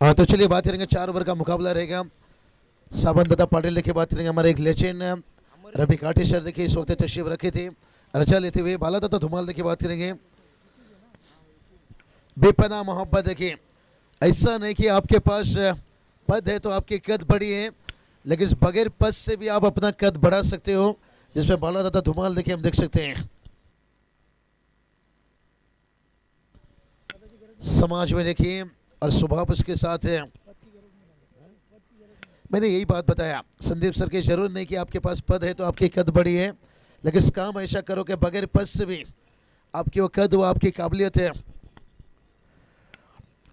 हाँ तो चलिए बात करेंगे 4 ओवर का मुकाबला रहेगा। सावन दादा पाटिल देखिए बात करेंगे हमारे एक लेजेंड रवि काटी सर देखिए इस वक्त तशरीफ रखे थे रचा लेते हुए। बाला दादा धुमाल देखिए बात करेंगे। बेपना मोहब्बत देखिए, ऐसा नहीं कि आपके पास पद है तो आपकी कद बड़ी है, लेकिन बगैर पद से भी आप अपना कद बढ़ा सकते हो, जिसमें बाला दादा धुमाल देखिए हम देख सकते हैं। समाज में देखिए और स्वभाव उसके साथ है। मैंने यही बात बताया संदीप सर की, जरूर नहीं कि आपके पास पद है तो आपकी कद बड़ी है, लेकिन इस काम ऐसा करो कि बगैर पद से भी आपकी वो कद, वो आपकी काबिलियत है।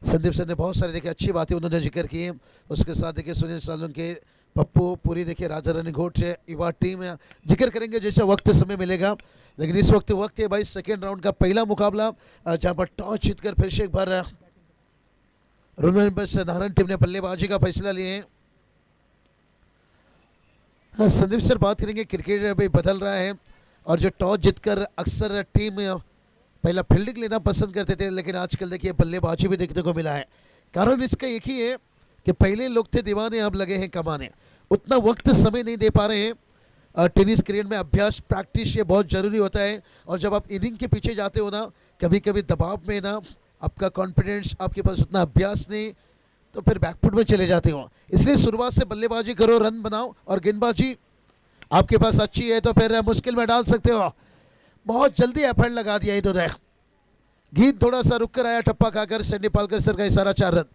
संदीप सर ने बहुत सारी देखिए अच्छी बातें उन्होंने जिक्र की। उसके साथ देखिए सुनील सालुंके, पप्पू, पूरी देखिए राजा रानी घोट से युवा टीम जिक्र करेंगे जैसे वक्त समय मिलेगा। लेकिन इस वक्त है भाई सेकेंड राउंड का पहला मुकाबला, जहां पर टॉस जीतकर फिर से एक बार नारायण टीम ने बल्लेबाजी का फैसला लिए। हाँ, संदीप सर बात करेंगे क्रिकेट अभी बदल रहा है, और जो टॉस जीतकर अक्सर टीम पहला फील्डिंग लेना पसंद करते थे, लेकिन आजकल देखिए बल्लेबाजी भी देखने को मिला है। कारण इसका एक ही है कि पहले लोग थे दीवाने, अब लगे हैं कमाने, उतना वक्त समय नहीं दे पा रहे हैं। टेनिस क्रिकेट में अभ्यास, प्रैक्टिस ये बहुत ज़रूरी होता है, और जब आप इनिंग के पीछे जाते हो ना, कभी कभी दबाव में ना आपका कॉन्फिडेंस, आपके पास उतना अभ्यास नहीं, तो फिर बैकफुट में चले जाते हो। इसलिए शुरुआत से बल्लेबाजी करो, रन बनाओ, और गेंदबाजी आपके पास अच्छी है तो फिर मुश्किल में डाल सकते हो। बहुत जल्दी एफर्ट लगा दिया इन्होंने। गीत थोड़ा सा रुक कर आया, टप्पा खाकर सैनी पालकर सर का इशारा 4 रन।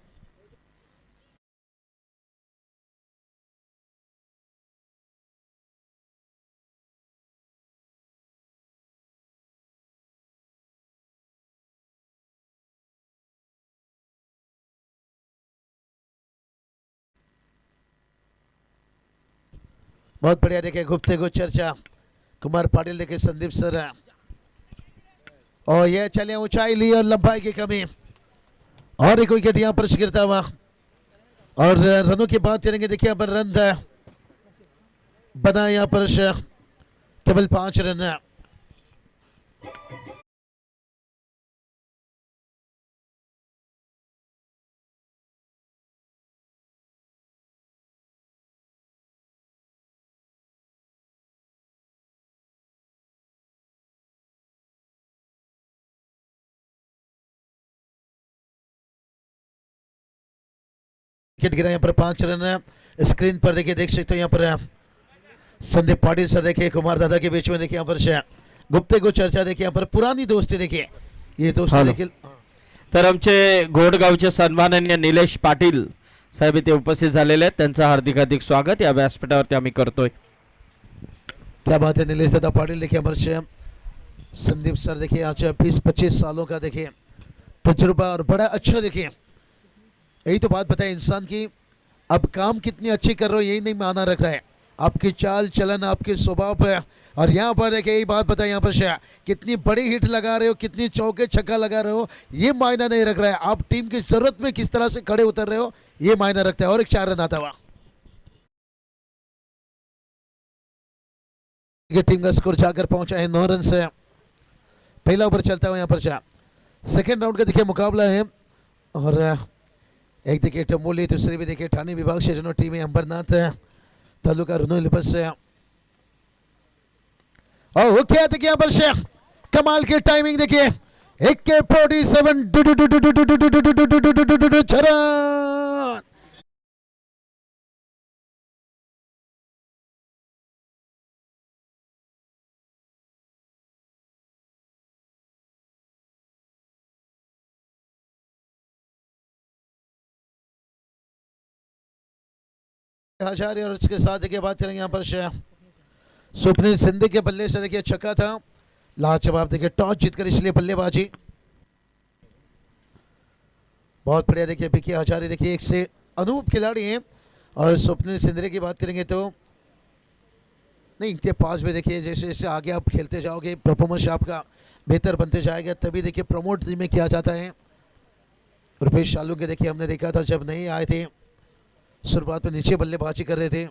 बहुत बढ़िया देखे गुप्ते को चर्चा, कुमार पाटिल देखे संदीप सर, और यह चले ऊंचाई ली और लंबाई की कमी, और एक विकेट यहाँ पर गिरता हुआ। और रनों की बात करेंगे, देखिए यहाँ पर रन बना यहाँ पर केवल 5 रन। विकेट गिरा यहाँ पर 5 रन। स्क्रीन पर देखिए देख सकते हो यहाँ पर संदीप पाटिल सर देखिए कुमार दादा के बीच में देखिए यहाँ पर गुप्ते को चर्चा देखिए यहाँ पर पुरानी दोस्ती देखिए, ये दोस्ती देखील। तर आमचे घोडगावचे सन्माननीय निलेश पाटील साहेब इथे उपस्थित झालेले आहेत, त्यांचं हार्दिक हार्दिक स्वागत या व्यासपीठावरती आम्ही करतोय। क्या बात है निलेश दादा पाटिल देखिए हमारे संदीप सर देखिए आज 20-25 सालों का देखिए तजुर्बा, और बड़ा अच्छा देखिए। यही तो बात बताए इंसान की, अब काम कितनी अच्छी कर रहे हो यही नहीं माना रख रहा है, आपकी चाल चलन, आपके स्वभाव पे। और यहाँ पर देखिए यही बात बताए, यहाँ पर कितनी बड़ी हिट लगा रहे हो, कितनी चौके छक्का लगा रहे हो, ये मायना नहीं रख रहा है, आप टीम की जरूरत में किस तरह से खड़े उतर रहे हो ये मायना रखता है। और एक 4 रन आता हुआ, टीम का स्कोर जाकर पहुंचा है 9 रन से। पहला ओवर चलता हुआ यहाँ पर सेकेंड राउंड का देखिए मुकाबला है, और एक देखिए टमोली, दूसरी भी देखिए ठाणे विभाग से दोनों टीमें अंबरनाथ तालुका रुनोलिपस से। और वो क्या देखिए यहाँ पर कमाल की टाइमिंग देखिए, 1K47 रन। हजारे, और उसके साथ देखिए बात करेंगे यहाँ पर स्वप्निल सिंधे के बल्ले से देखिए छक्का था, लाजवाब देखिए टॉस जीतकर इसलिए बल्लेबाजी। बहुत बढ़िया देखिए विकी हजारे देखिए एक से अनूप खिलाड़ी हैं, और स्वप्निल सिंधे की बात करेंगे तो नहीं, इनके पास भी देखिए जैसे जैसे आगे आप खेलते जाओगे परफॉर्मेंस आपका बेहतर बनते जाएगा, तभी देखिए प्रमोट में किया जाता है। रुपेश शालू के देखिए हमने देखा था जब नहीं आए थे, शुरुआत में नीचे बल्लेबाजी कर रहे थे,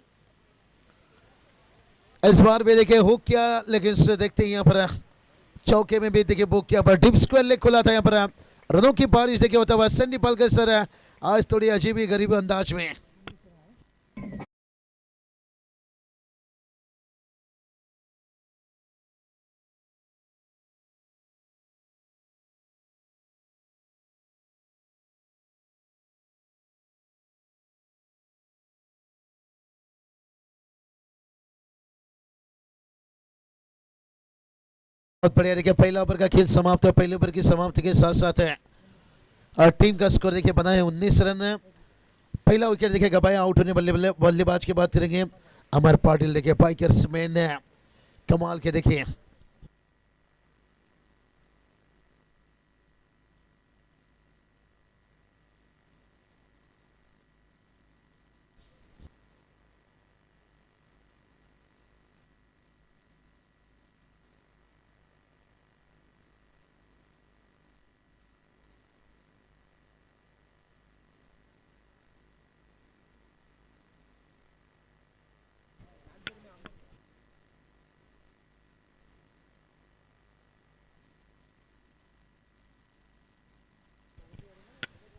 इस बार भी देखिए हुक किया, लेकिन देखते हैं यहाँ पर चौके में भी देखिए बुक किया पर डिप स्क्वायर लेग खुला था। यहाँ पर रनों की बारिश देखिए होता हुआ सन्नी पालकर सर आज थोड़ी अजीब ही गरीब अंदाज में। बहुत बढ़िया, देखिए पहला ओवर का खेल समाप्त है। पहले ओवर की समाप्ति के साथ साथ है और टीम का स्कोर देखिए बना है 19 रन। पहला विकेट देखिए गवाया, आउट होने बल्लेबाज के बाद करेंगे अमर पाटिल। देखिए बाइकर्स मैन कमाल के देखिए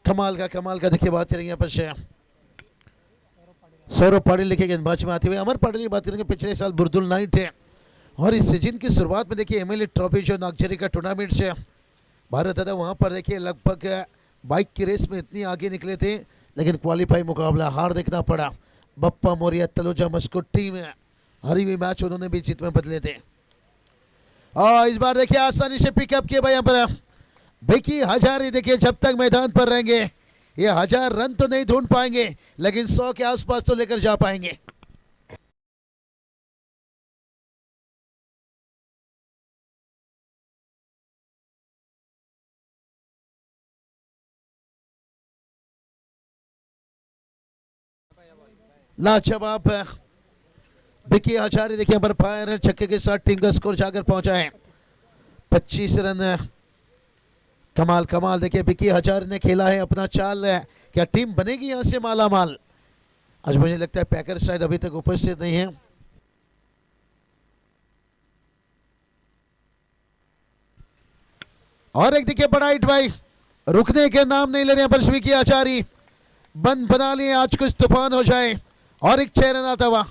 कमाल का देखिए बात करेंगे यहाँ पर से सौरभ पाटिल लिखे गेंदबाज में आते हुए। अमर पाटिल की बात करेंगे, पिछले साल बुर्दुल नाइट है और इस सीजन की शुरुआत में देखिए एमएलए ट्रॉफी जो नागझरी का टूर्नामेंट से भारत था, वहां पर देखिए लगभग बाइक की रेस में इतनी आगे निकले थे, लेकिन क्वालिफाई मुकाबला हार देखना पड़ा। बप्पा मोरिया तलुजा मस्को टीम हारी हुई मैच उन्होंने भी जीत में बदले थे और इस बार देखिए आसानी से पिकअप किए भाई यहाँ पर विकी हजारे। देखिए जब तक मैदान पर रहेंगे ये 1000 रन तो नहीं ढूंढ पाएंगे, लेकिन 100 के आसपास तो लेकर जा पाएंगे। लाजवाब विकी हजारे देखिए पर फायर छक्के के साथ टीम का स्कोर जाकर पहुंचा है 25 रन। कमाल देखिए विकी हजारे ने खेला है अपना चाल। क्या टीम बनेगी यहां से माला माल? आज मुझे लगता है पैकर शायद अभी तक उपस्थित नहीं है। और एक देखिए बड़ा हिट भाई, रुकने के नाम नहीं ले रहे पर विकी हजारे बंद बना लिए, आज कुछ तूफान हो जाए। और एक 6 रन आता हुआ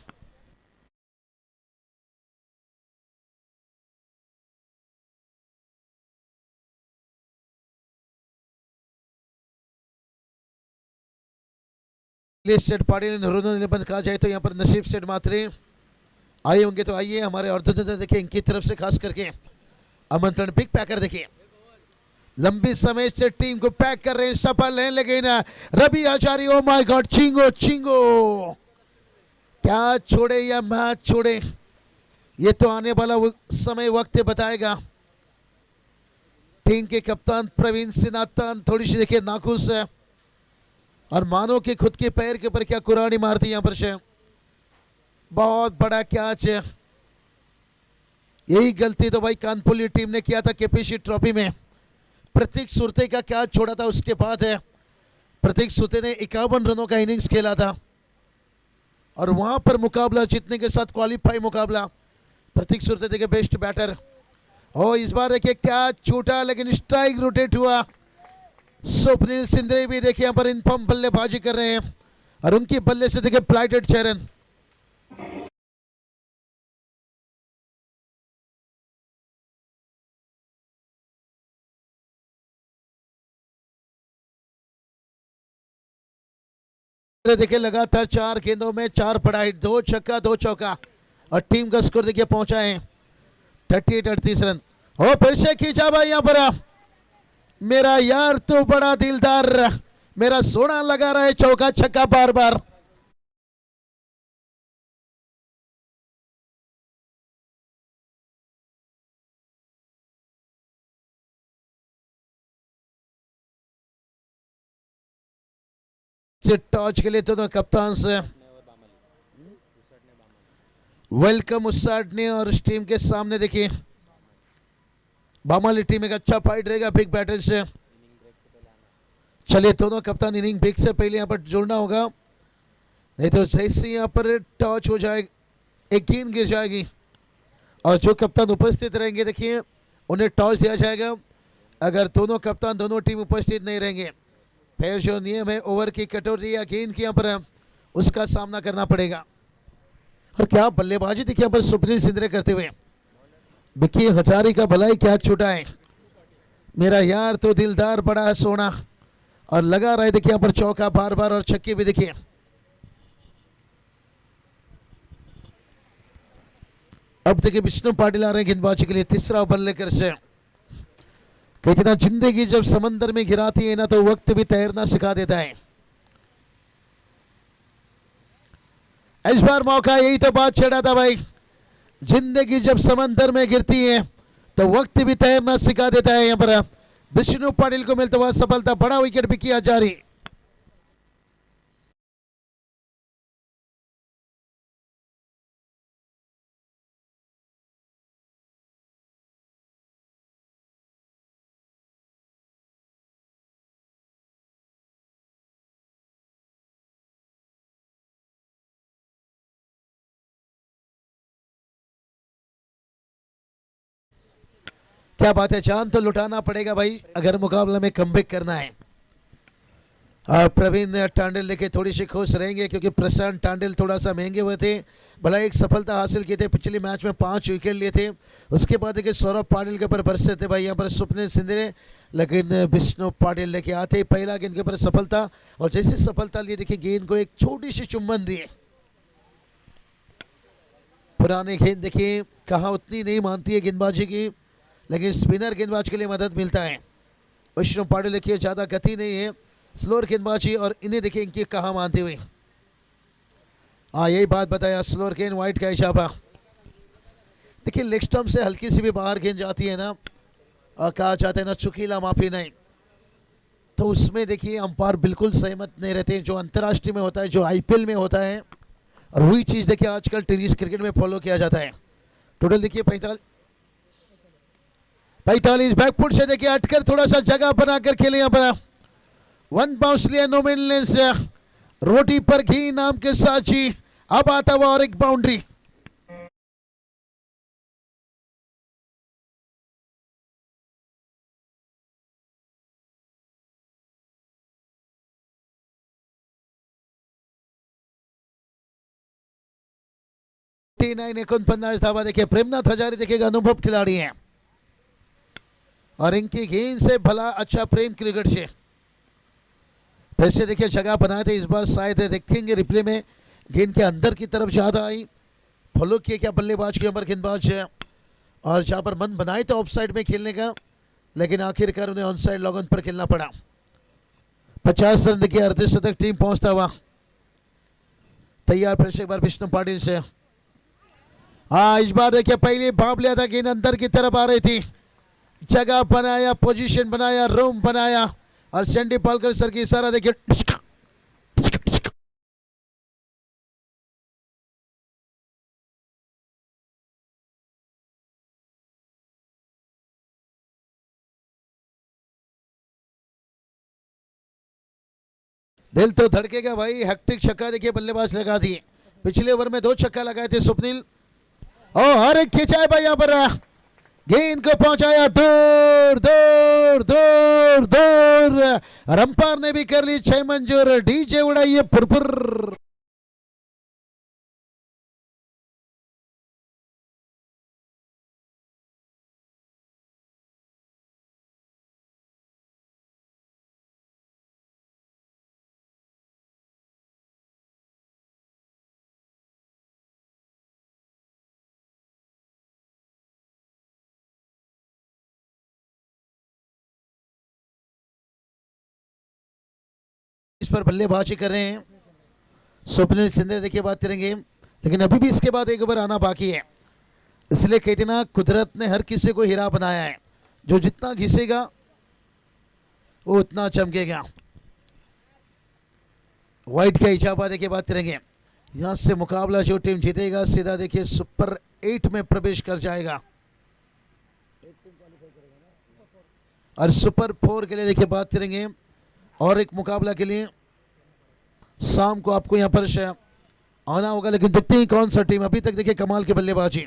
सेट पाटिल कहा जाए तो यहाँ पर नसीब सेट मात्रे आए होंगे, तो आइए हमारे अर्धों देखिए इनकी तरफ से खास करके आमंत्रण। बिग पैकर देखिए लंबी समय से टीम को पैक कर रहे हैं, सफल हैं, लेकिन Ravi Hazare oh my god चिंगो क्या छोड़े या मैच छोड़े, ये तो आने वाला समय वक्त बताएगा। टीम के कप्तान प्रवीण सिनातन थोड़ी सी देखिए नाखुश है और मानो कि खुद के पैर के ऊपर क्या कुरानी मारती यहां पर से। बहुत बड़ा कैच है, यही गलती तो भाई कानपुर टीम ने किया था केपीसी ट्रॉफी में। प्रतीक सुरते का कैच छोड़ा था, उसके बाद है प्रतीक सुरते ने 51 रनों का इनिंग्स खेला था और वहां पर मुकाबला जीतने के साथ क्वालिफाई मुकाबला प्रतीक सुरते देखिए बेस्ट बैटर। और इस बार देखिए कैच छूटा लेकिन स्ट्राइक रोटेट हुआ। स्वप्निल सिंधरे भी देखिए यहाँ पर इनफॉर्म बल्लेबाजी कर रहे हैं और उनकी बल्ले से देखिए प्लाइटेड चरण। देखिए लगातार 4 गेंदों में 4 बड़ा हिट, 2 छक्का 2 चौका और टीम का स्कोर देखिए पहुंचा है 38 रन। और फिर से खींचा भाई यहाँ पर मेरा यार तो बड़ा दिलदार, मेरा सोना लगा रहा है चौका छक्का बार बार। टॉच के लिए तो कप्तान से वेलकम उसाडने और इस टीम के सामने देखिए बामाली टीम एक अच्छा फाइट रहेगा बिग बैटर से। चलिए दोनों कप्तान इनिंग ब्रेक से पहले यहाँ पर जुड़ना होगा, नहीं तो जैसे यहाँ पर टॉच हो जाए एक गेंद गिर जाएगी और जो कप्तान उपस्थित रहेंगे देखिए उन्हें टॉस दिया जाएगा। अगर दोनों कप्तान दोनों टीम उपस्थित नहीं रहेंगे फिर जो नियम है ओवर की कटौती या गेंद की यहाँ पर उसका सामना करना पड़ेगा। और क्या बल्लेबाजी देखिए यहाँ पर सुपनील सिंदरे करते हुए। विकी हजारी का भलाई क्या छूटा है, मेरा यार तो दिलदार बड़ा है सोना, और लगा रहे देखिए यहाँ पर चौका बार बार और छक्के भी देखिए। अब देखिए विष्णु पाटिल आ रहे हैं गेंदबाजी के लिए, तीसरा ओवर लेकर से। कहते ना जिंदगी जब समंदर में गिराती है ना तो वक्त भी तैरना सिखा देता है। इस बार मौका, यही तो बात छेड़ा था भाई, जिंदगी जब समंदर में गिरती है तो वक्त भी तैरना सिखा देता है। यहाँ पर विष्णु पाटिल को मिलता हुआ सफलता, बड़ा विकेट भी किया जारी। क्या बात है, जान तो लुटाना पड़ेगा भाई अगर मुकाबला में कमबैक करना है। प्रवीण टांडिल लेके थोड़ी सी खुश रहेंगे क्योंकि प्रशांत टांडिल थोड़ा सा महंगे हुए थे। भला एक सफलता हासिल की थे, पिछले मैच में 5 विकेट लिए थे। उसके बाद देखिए सौरभ पाटिल के ऊपर बरसे थे भाई यहाँ पर सुपनील सिंदरे, लेकिन विष्णु पाटिल लेके आते ही पहला गेंद के ऊपर सफलता, और जैसे सफलता लिए देखिए गेंद को एक छोटी सी चुम्बन दिए। पुराने गेंद देखिए कहाँ उतनी नहीं मानती है गेंदबाजी की, लेकिन स्पिनर गेंदबाज के लिए मदद मिलता है। विष्णु पाटिल देखिए ज़्यादा गति नहीं है, स्लोअर गेंदबाजी, और इन्हें देखिए इनकी कहाँ मानते हुए। हाँ यही बात बताया, स्लोअर गेंद, वाइट का इशारा। देखिए लेग स्टंप से हल्की सी भी बाहर गेंद जाती है ना, और कहा जाता है ना चुकीला माफी नहीं, तो उसमें देखिए अंपायर बिल्कुल सहमत नहीं रहते। जो अंतर्राष्ट्रीय में होता है, जो आईपीएल में होता है, और वही चीज़ देखिए आजकल टेनिस क्रिकेट में फॉलो किया जाता है। टोटल देखिए 45 बैकफुट से देखिए हटकर थोड़ा सा जगह बनाकर खेले। यहाँ पर 1 बाउंस लिया, नो मिलनेस, रोटी पर घी नाम के साथ जी। अब आता हुआ और एक बाउंड्री। धावा देखिए, प्रेमनाथ हजारी देखिएगा अनुभव खिलाड़ी हैं, और इनकी गेंद से भला अच्छा प्रेम क्रिकेट से फिर से देखिए जगह बनाए थे। इस बार शायद देखेंगे रिप्ले में, गेंद के अंदर की तरफ ज़्यादा आई, फॉलो किए क्या बल्लेबाज के ऊपर गेंदबाज है, और जहाँ पर मन बनाए तो ऑफ साइड में खेलने का, लेकिन आखिरकार उन्हें ऑन साइड लॉग ऑन पर खेलना पड़ा। 50 रन देखिए अर्धशतक टीम पहुंचता हुआ तैयार। फिर से एक बार विष्णु पाटिल से, हाँ इस बार देखिए पहले भाप लिया था, गेंद अंदर की तरफ आ रही थी, जगह बनाया, पोजीशन बनाया, रूम बनाया, और चंडी पालकर सर की इशारा देखिए। दिल तो धड़केगा भाई, हैट्रिक छक्का देखिए बल्लेबाज लगा दिए। पिछले ओवर में 2 छक्का लगाए थे सुपनील, और हर एक खिंचाए भाई यहाँ पर, गेंद को पहुंचाया दूर दूर दूर दूर, अंपायर ने भी कर ली 6 मंजूर, डीजे उड़ाइए फुरफुर। इस पर बल्लेबाजी कर रहे हैं स्वप्निल सिंदरे, देखिए बात करेंगे, लेकिन अभी भी इसके बाद एक ओवर आना बाकी है। इसलिए कहते ना कुदरत ने हर किसी को हीरा बनाया है, जो जितना घिसेगा वो उतना चमकेगा। वाइट का इजाफा देखिए बात करेंगे, यहां से मुकाबला जो टीम जीतेगा सीधा देखिए सुपर 8 में प्रवेश कर जाएगा, और सुपर 4 के लिए देखिए बात करेंगे, और एक मुकाबला के लिए शाम को आपको यहां पर आना होगा। लेकिन देखते हैं कौन सा टीम, अभी तक देखिए कमाल की बल्लेबाजी।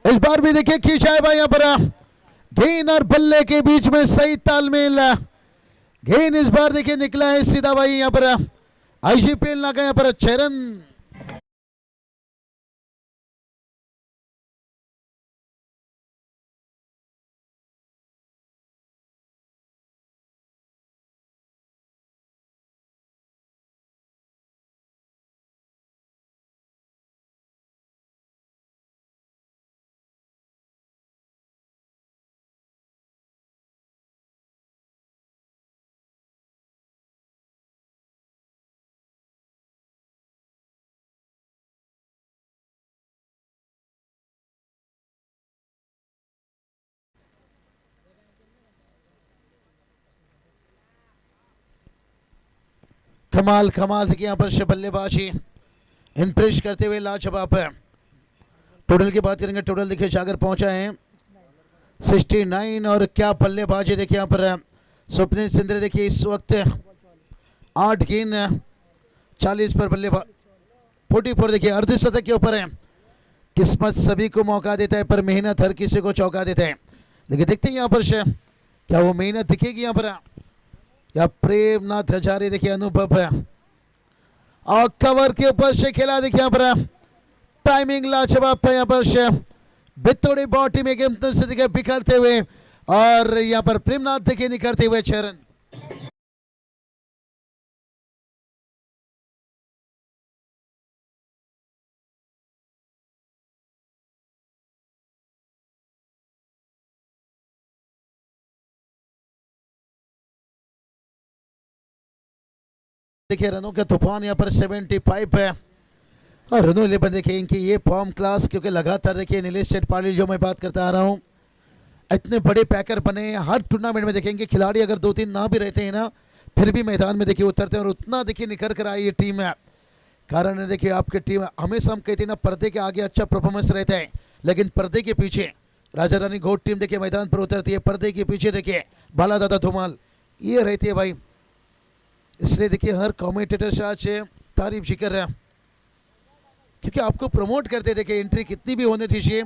इस बार भी देखिए खींचा है भाई यहाँ पर, गेंद और बल्ले के बीच में सही तालमेल। गेंद इस बार देखिए निकला है सीधा भाई यहाँ पर आईजीपीएल ना का यहाँ पर 6 रन। कमाल कमाल देखिए यहाँ पर बल्लेबाजी इम्प्रेस करते हुए लाजवाब है। टोटल की बात करेंगे, टोटल देखिए जाकर पहुंचा है 69 और क्या बल्लेबाजी देखिए यहाँ पर स्वप्निल सिंधरे देखिए इस वक्त 8 गेंद 40 पर बल्लेबाज 44 देखिए अर्धशतक के ऊपर है। किस्मत सभी को मौका देता है पर मेहनत हर किसी को चौंका देता है। लेकिन देखते हैं यहाँ पर क्या वो मेहनत दिखेगी यहाँ पर या प्रेमनाथ हजारे देखिए अनुभव है और कवर के ऊपर से खेला देखिए यहाँ पर टाइमिंग लाजवाब था यहाँ पर बितोड़ी बॉटी में गेम से देखिए बिखरते हुए और यहाँ पर प्रेमनाथ देखिए निकलते हुए 6 रन। देखिए रनों का तूफान यहाँ पर 75 है और रनों 11 देखिए इनकी ये फॉर्म क्लास क्योंकि लगातार देखिए नीलेश सेठ पाटिल जो मैं बात करता आ रहा हूँ इतने बड़े पैकर बने हर टूर्नामेंट में देखेंगे खिलाड़ी अगर 2-3 ना भी रहते हैं ना फिर भी मैदान में देखिए उतरते हैं और उतना देखिए निखर कर आई ये टीम है। कारण है देखिए आपकी टीम हमेशा हम कहते हैं ना पर्दे के आगे अच्छा परफॉर्मेंस रहता है लेकिन पर्दे के पीछे राजा रानी घोट टीम देखिए मैदान पर उतरती है, पर्दे के पीछे देखिए बाला दादा धुमाल ये रहती है भाई। इसलिए देखिए हर कमेंटेटर आज तारीफ जिक्र है क्योंकि आपको प्रमोट करते देखिए एंट्री कितनी भी होनी चाहिए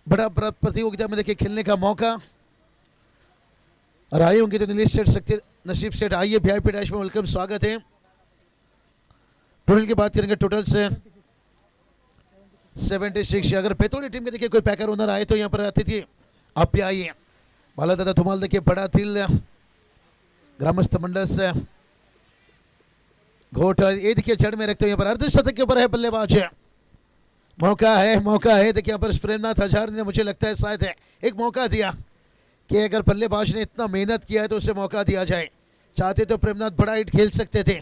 बड़ा बड़ा प्रतियोगिता में देखिए खेलने का मौका और आए होंगे तो नीलेश सेठ सकते नसीब सेठ आइए वीआईपी डैश में वेलकम स्वागत है। टोटल की बात करेंगे टोटल से 76 अगर पेतोड़ी टीम के देखिए कोई पैकर ओनर आए तो यहाँ पर आती थी आप भी आइए। बाला दादा धुमाल देखिए बड़ा दिल ग्रामस्थ मंडल से घोट ये देखिए जड़ में रखते हुए यहाँ पर अर्धशतक के ऊपर है बल्लेबाज है। मौका है देखिए यहाँ पर प्रेमनाथ हजारे ने मुझे लगता है शायद है एक मौका दिया कि अगर बल्लेबाज ने इतना मेहनत किया है तो उसे मौका दिया जाए। चाहते तो प्रेमनाथ बड़ा हिट खेल सकते थे,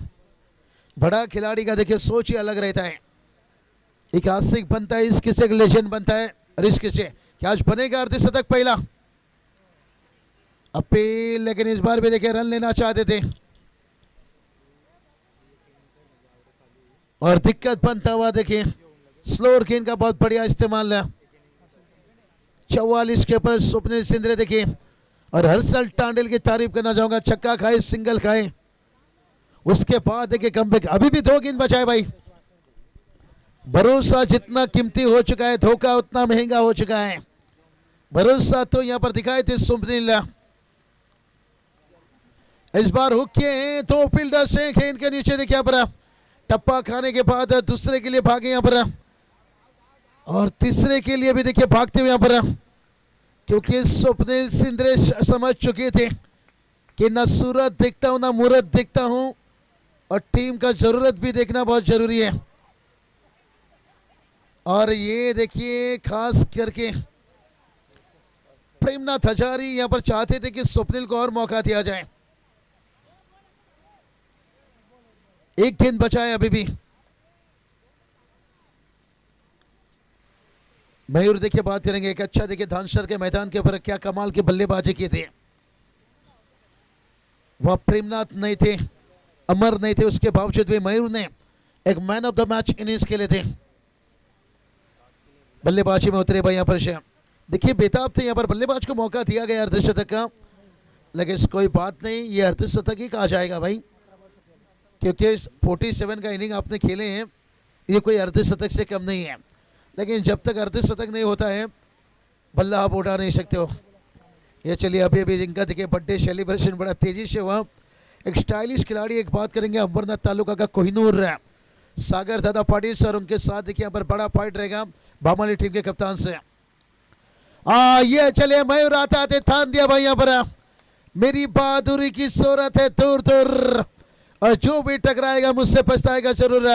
बड़ा खिलाड़ी का देखिए सोच ही अलग रहता है, एक आशिक बनता है इसके से लेजेंड बनता है और इसके से क्या आज बनेगा अर्धशतक पहला अपील लेकिन इस बार भी देखिए रन लेना चाहते थे और दिक्कत बनता हुआ देखिए स्लोअर गेंद का बहुत बढ़िया इस्तेमाल है। 44 के ऊपर स्वप्निल सिंधरे देखिए और हर्षल टांडेल की तारीफ करना चाहूंगा, छक्का खाए सिंगल खाए उसके बाद देखिए कमबैक अभी भी 2 गेंद बचाए भाई। भरोसा जितना कीमती हो चुका है धोखा उतना महंगा हो चुका है। भरोसा तो यहां पर दिखाए थे स्वप्निल, इस बार हुक किए हैं 2 फील्डर्स हैं गेंद के नीचे देखिए यहाँ पर टप्पा खाने के बाद दूसरे के लिए भागे यहाँ पर और तीसरे के लिए भी देखिए भागते हुए यहाँ पर क्योंकि स्वप्निल सिंधरे समझ चुके थे कि ना सूरत देखता हूं ना मूरत देखता हूं और टीम का जरूरत भी देखना बहुत जरूरी है। और ये देखिए खास करके प्रेमनाथ हजारी यहां पर चाहते थे कि स्वप्निल को और मौका दिया जाए। एक गेंद बचा है अभी भी। मयूर देखिए बात करेंगे एक अच्छा देखिए धानसर के मैदान के ऊपर क्या कमाल की बल्लेबाजी की थी। वह प्रेमनाथ नहीं थे, अमर नहीं थे, उसके बावजूद भी मयूर ने एक man of the match innings खेले थे। बल्लेबाजी में उतरे भाई यहाँ पर देखिए बेताब थे, यहाँ पर बल्लेबाज को मौका दिया गया अर्धशतक का, लेकिन कोई बात नहीं ये अर्धशतक ही कहा जाएगा भाई क्योंकि 47 का इनिंग आपने खेले हैं, ये कोई अर्धशतक से कम नहीं है। लेकिन जब तक अर्धशतक नहीं होता है बल्ला आप उठा नहीं सकते हो। ये चलिए अभी अभी जिनका देखिए बर्थडे सेलिब्रेशन बड़ा तेजी से हुआ। एक स्टाइलिश खिलाड़ी, एक बात करेंगे अंबरनाथ तालुका का कोहिनूर सागर दादा पाटिल सर, उनके साथ देखिए यहाँ पर बड़ा फाइट रहेगा बामाली टीम के कप्तान से। ये चलिए मयूर आता थे थान दिया भाई यहाँ पर, मेरी बहादुरी की सूरत है दूर दूर, और जो भी टकराएगा मुझसे पछताएगा जरूर।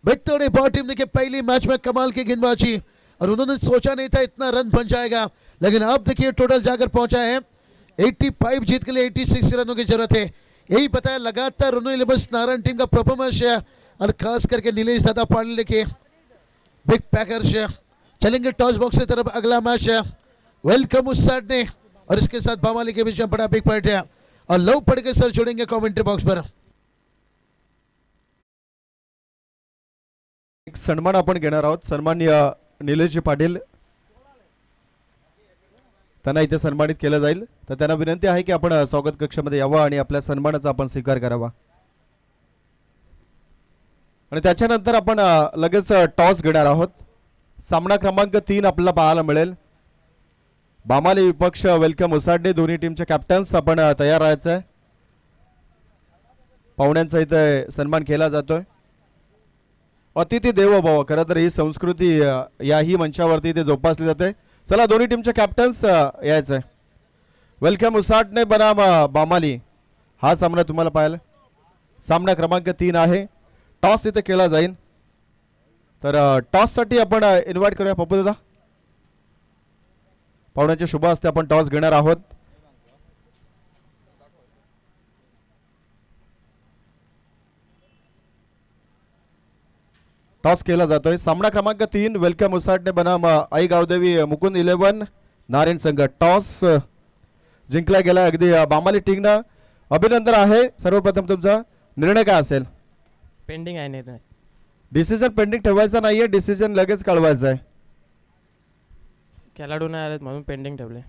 विक्टोरी बॉल टीम ने पहली मैच में कमाल की गेंदबाजी, और उन्होंने सोचा नहीं था इतना रन बन जाएगा, लेकिन अब देखिए टोटल जाकर पहुंचा है 85 जीत के लिए 86 रनों की जरूरत है। यही बताया लगातार रोनो इलेवंस नारायण टीम का परफॉर्मेंस है, और खास करके नीलेश दादा पाटिल के बिग पैकर्स चलेंगे टॉस बॉक्स की तरफ। अगला मैच है वेलकम उस साइड ने, और इसके साथ बामाली के बीच में बड़ा बिग फाइट है, और लव पड़ के सर जुड़ेंगे कमेंट्री बॉक्स पर। एक सन्मान आपण घेणार आहोत। सन्माननीय निलेशजी पाटील त्यांना इथे सन्मानित केलं जाईल, तर त्यांना विनंती आहे की आपण स्वागत कक्षामध्ये यावं आणि आपल्या सन्मानाचा आपण स्वीकार करावा, आणि त्याच्यानंतर आपण लगेच टॉस घेणार आहोत। सामना क्रमांक 3 आपल्याला पाहायला मिळेल। बामाली विपक्ष वेलकम उसाडणे, दोन्ही टीमचे कॅप्टन्स आपण तयार राहायचं आहे। पाहुण्यांचा इथे सन्मान केला जातोय। अतिथी देवो भव, खरं तर ही संस्कृती याही मंचावरती इथे जोपासली जाते। चला दोन्ही टीमचे कॅप्टन्स यायचं आहे। वेलकम उसाडणे बनाम बामाली हा सामना तुम्हाला पाहायला। सामना क्रमांक 3 आहे। टॉस इथे केला जाईल, तर टॉस साठी आपण इन्व्हाइट करूया पप्पू दादा। पाहुण्याच्या शुभ हस्ते आपण टॉस घेणार आहोत। टॉस केला जातोय। सामना क्रमांक 3 वेलकम उसाडणे बनाम आई गावदेवी मुकुंद 11 नारायण संघ। टॉस जिंकला गेला अगदी बामाली टीमनं। अभिनंदन आहे। सर्वप्रथम तुमचा निर्णय काय असेल? पेंडिंग आहे निर्णय, डिसिजन पेंडिंग ठेवायचा नाहीये, डिसिजन लगेच कळवायचा आहे। खेळाडू नाही आलेत म्हणून पेंडिंग ठेवले।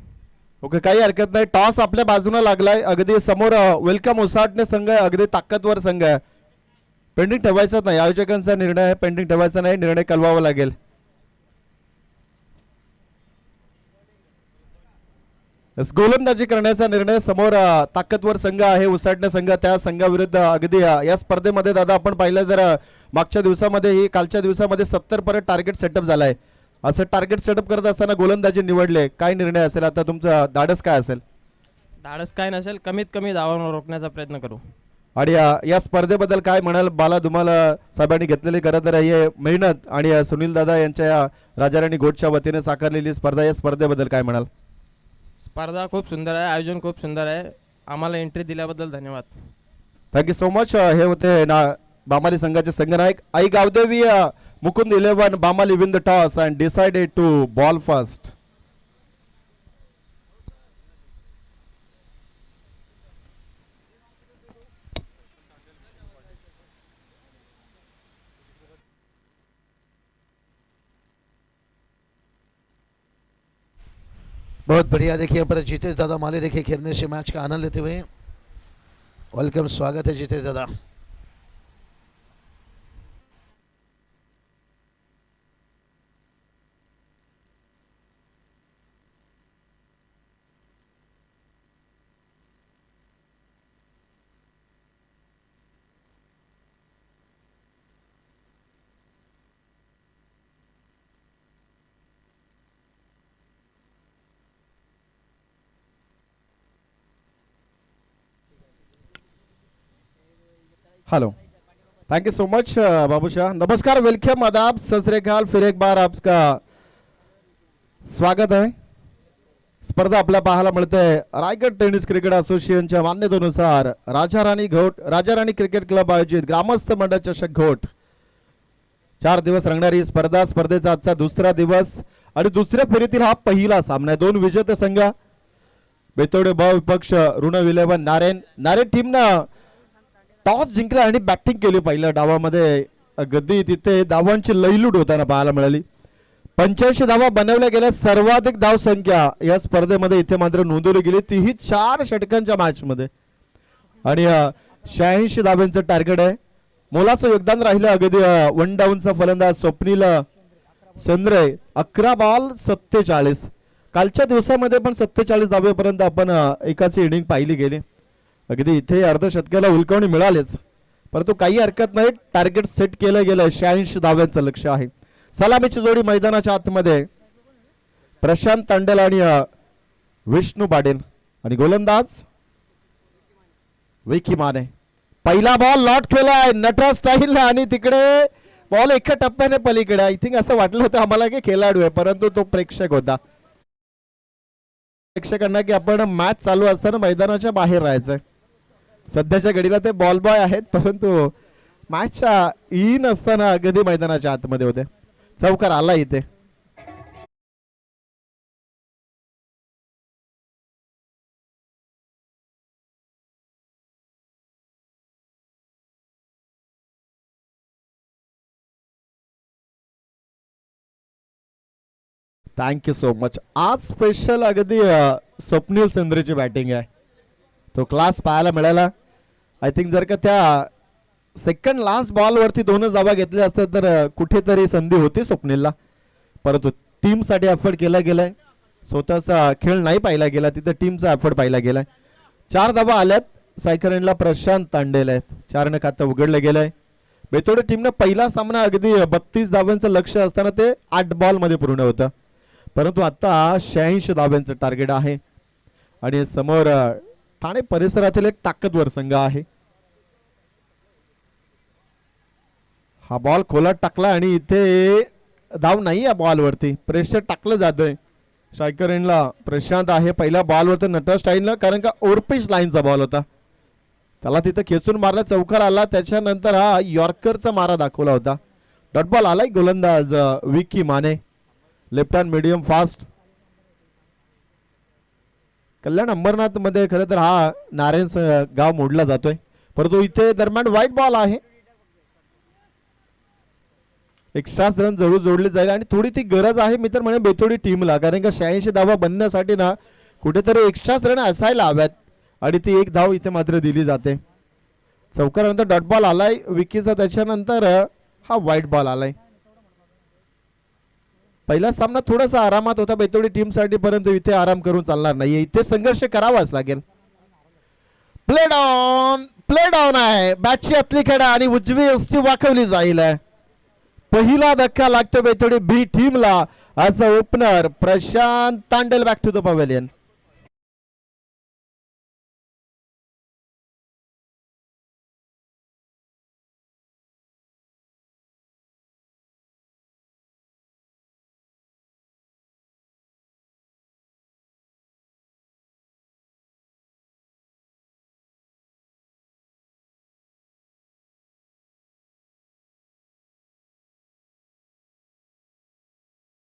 ओके, काही हरकत नाही। टॉस आपल्या बाजूने लागलाय, अगदी समोर वेलकम उसाडणे संघ आहे, अगदी ताकदवर संघ आहे। पेंडिंग ठेवायचा नाही, आयोजकांचा निर्णय आहे, पेंडिंग ठेवायचा नाही, निर्णय कळवावा लागेल। गोलंदाजी करण्याचा निर्णय, समोर ताकदवर संघ आहे उसाडणे संघ, त्या संघाविरुद्ध अगदी या स्पर्धेमध्ये दादा आपण पाहिलं जर मागच्या दिवसामध्ये ही कालच्या दिवसामध्ये 70 पर्यंत टार्गेट सेटअप झालाय। असं टार्गेट सेटअप करत असताना गोलंदाजी निवडले, काय निर्णय असेल आता तुमचा? धाडस काय असेल? धाडस काय नसेल, कमीत कमी धावांवर रोखण्याचा प्रयत्न करू। आणि या स्पर्धेबद्दल काय म्हणाल? बाला धुमाल साहेबांनी घेतलेली खरं तर हे मेहनत आणि सुनील दादा यांच्या या राजाराणी गोटच्या वतीने साकारलेली स्पर्धा, या स्पर्धेबद्दल काय म्हणाल? स्पर्धा खूप सुंदर आहे, आयोजन खूप सुंदर आहे, आम्हाला एंट्री दिल्याबद्दल धन्यवाद। Thank you so much. हे होते बामाली संघाचे संघनायक आई Gavdevi Mukund 11। Bamali win the toss and decided to bowl first. बहुत बढ़िया, देखिए यहाँ पर जीते दादा माली देखिए खेलने से मैच का आनंद लेते हुए। वेलकम, स्वागत है जीते दादा। Hello, thank you so much Babushah. नमस्कार, वेलकम, आदाब, सत श्री अकाल, फिर एक बार आपका स्वागत है। स्पर्धा आपल्या पाहायला मिळते रायगड टेनिस क्रिकेट असोसिएशनच्या मान्यतेनुसार राजाराणी क्रिकेट क्लब आयोजित ग्रामस्थ मंडळ चषक घोट 4 दिवस रंगणारी ही स्पर्धा, स्पर्धेचा आजचा दुसरा दिवस आणि दुसऱ्या फेरीतील हा पहिला सामना आहे। 2 विजेते संघ बेतोडे ब विपक्ष ऋण 11 नारायण टीमनं टॉस जिंकला आणि बॅटिंग केली। पहिल्या डावामध्ये गद्दी तिथे धावांची लयलूट होताना पाहायला मिळाली। 85 धावा बनवल्या गेल्या, सर्वाधिक धाव संख्या या स्पर्धेमध्ये इथे मात्र नोंदवली गेली, तीही 4 षटकांच्या मॅच मध्ये, आणि 86 धावांचं टार्गेट आहे। मोलाचं योगदान राहिलं अगदी वन डाऊनचा फलंदाज स्वप्नील संद्रे, 11 बॉल 47। कालच्या दिवसामध्ये पण 47 धावेपर्यंत आपण एकाची इनिंग पाहिली गेली. अगदी इथे अर्धशतकाला उलकवणी मिळालेच, परंतु काही हरकत नाही. टार्गेट सेट केलं गेलं. 86 धाव्यांचं लक्ष आहे. सलामीची जोडी मैदानाच्या आतमध्ये प्रशांत तांडेल आणि विष्णू पाटील आणि गोलंदाज विकी माने. पहिला बॉल लॉट केलाय नटराज स्टाईल आणि तिकडे बॉल एका टप्प्याने पलीकडे. आय थिंक असं वाटलं होतं आम्हाला की खेळाडू आहे, परंतु तो प्रेक्षक होता. प्रेक्षकांना की आपण मॅच चालू असताना मैदानाच्या बाहेर राहायचंय. सध्याच्या घडीला ते बॉल बॉय आहेत, परंतु मॅचच्या इन असताना अगदी मैदानाच्या आतमध्ये होते. चौकार आला इथे. Thank you so much. आज स्पेशल अगदी स्वप्नील सेंद्रेची बॅटिंग आहे. तो क्लास पाहायला मिळाला. आय थिंक जर का त्या सेकंड लास्ट बॉलवरती 2 धावा घेतल्या असतात तर कुठेतरी संधी होती स्वप्नीलला, परंतु टीमसाठी एफर्ट केला गेलाय. स्वतःचा खेळ नाही पाहिला गेला, तिथे टीमचा एफर्ट पाहिला गेलाय. 4 धावा आल्यात. सायकरेनला प्रशांत तांडेल आहेत. 4 खातं उघडलं गेलंय. बेतोडे टीमनं पहिला सामना अगदी 32 धाव्यांचं लक्ष असताना ते 8 बॉलमध्ये पूर्ण होतं, परंतु आता 86 धाव्यांचं टार्गेट आहे. आणि समोर ठाणे परिसरातील एक ताकदवर संघ आहे. हा बॉल खोलात टाकला आणि इथे धाव नाही या बॉलवरती. प्रेशर टाकलं जातंय. शायकरेनला प्रशांत आहे. पहिल्या बॉलवरती नटराज स्टाईलनं, कारण का ओव्हरपिच लाईनचा बॉल होता, त्याला तिथं खेचून मारला. चौकार आला. त्याच्यानंतर हा यॉर्करचा मारा दाखवला होता. डॉट बॉल आलाय. गोलंदाज Vicky Mane. Left hand medium fast. Kalyan Ambarnath मध्ये खरं तर हा नारायण गाव मोडला जातोय, परंतु इथे दरम्यान व्हाईट बॉल आहे. एक्स्ट्रा रन जरूर जोडले जाईल आणि थोडी ती गरज आहे मी तर म्हणेन बेतोडी टीमला, कारण का 86 धावा बनण्यासाठी ना कुठेतरी एक्स्ट्रा रन असायला हव्यात आणि ती 1 धाव इथे मात्र दिली जाते. चौकारानंतर डॉट बॉल आलाय विकीचा. त्याच्यानंतर हा व्हाईट बॉल आलाय. पहिला सामना थोडासा आरामात होता बेतोडी टीमसाठी, परंतु इथे आराम करून चालणार नाही. इथे संघर्ष करावाच लागेल. प्ले डाऊन आहे. बॅटची आतली खेळा आणि उजवी एसटी वाकवली जाईल. पहिला धक्का लागतो बेतोडी बी टीमला. आज opener Prashant Tandel back to the pavilion.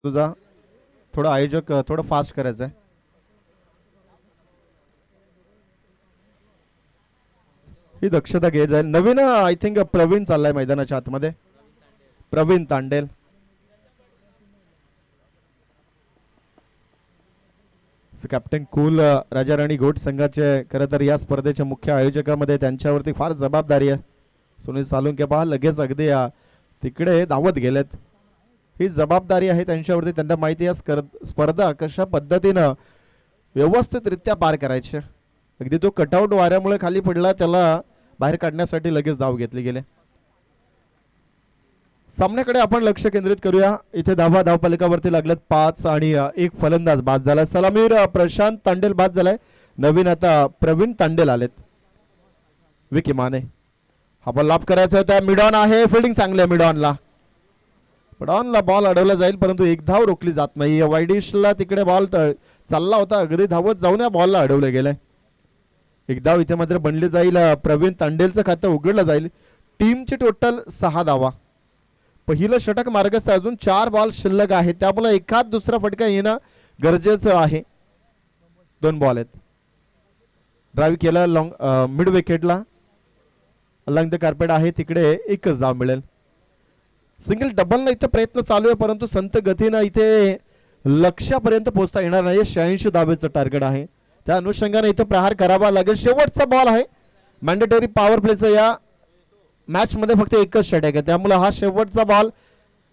तुझा थोडा आयोजक थोडं फास्ट करायचं आहे. ही दक्षता घे जाईल. नवीन आय थिंक प्रवीण चाललाय मैदानाच्या आतमध्ये. प्रवीण तांडेल. कॅप्टन कूल राजा राणी घोट संघाचे खरं तर या स्पर्धेच्या मुख्य आयोजकामध्ये त्यांच्यावरती फार जबाबदारी आहे. सुनील सालुंके पहा लगेच अगदी तिकडे धावत गेलेत. ही जबाबदारी आहे त्यांच्यावरती. त्यांना माहिती आहे स्पर्धा कशा पद्धतीनं व्यवस्थितरित्या पार करायची. अगदी तो कटआउट वाऱ्यामुळे खाली पडला, त्याला बाहेर काढण्यासाठी लगेच धाव घेतली गेले. सामन्याकडे आपण लक्ष केंद्रित करूया. इथे धावफलकावरती लागलेत 5 आणि 1 फलंदाज बाद झाला. सलामीर प्रशांत तांडेल बाद झालाय. नवीन आता प्रवीण तांडेल आलेत. विकी माने. हा बॉल लाभ करायचा होता. मिडॉन आहे. फिल्डिंग चांगली आहे मिडॉनला. मिडॉनला बॉल अडवला जाईल, परंतु 1 धाव रोखली जात नाही. वायडिशला तिकडे बॉल चालला होता, अगदी धावत जाऊन या बॉलला अडवलं गेलंय. 1 धाव इथे मात्र बनली जाईल. प्रवीण तांडेलचं खातं उघडलं जाईल. टीमची टोटल 6 धावा. पहिलं षटक मार्गस्थ. अजून 4 बॉल शिल्लक आहे, त्यामुळे एखाद दुसरा फटका येणं गरजेचं आहे. 2 बॉल आहेत. ड्राईव्ह केला लॉंग मिड विकेटला. अलंग द कार्पेट आहे तिकडे 1च धाव मिळेल. सिंगल डबल इथे प्रयत्न चालू आहे, परंतु संत गतीनं इथे लक्ष्यापर्यंत पोहोचता येणार नाही. 86 धावेचं टार्गेट आहे, त्या अनुषंगाने इथे प्रहार करावा लागेल. शेवटचा बॉल आहे. मॅन्डेटरी पॉवर प्लेचं या मॅच मध्ये फक्त 1च षटक आहे, त्यामुळे हा शेवटचा बॉल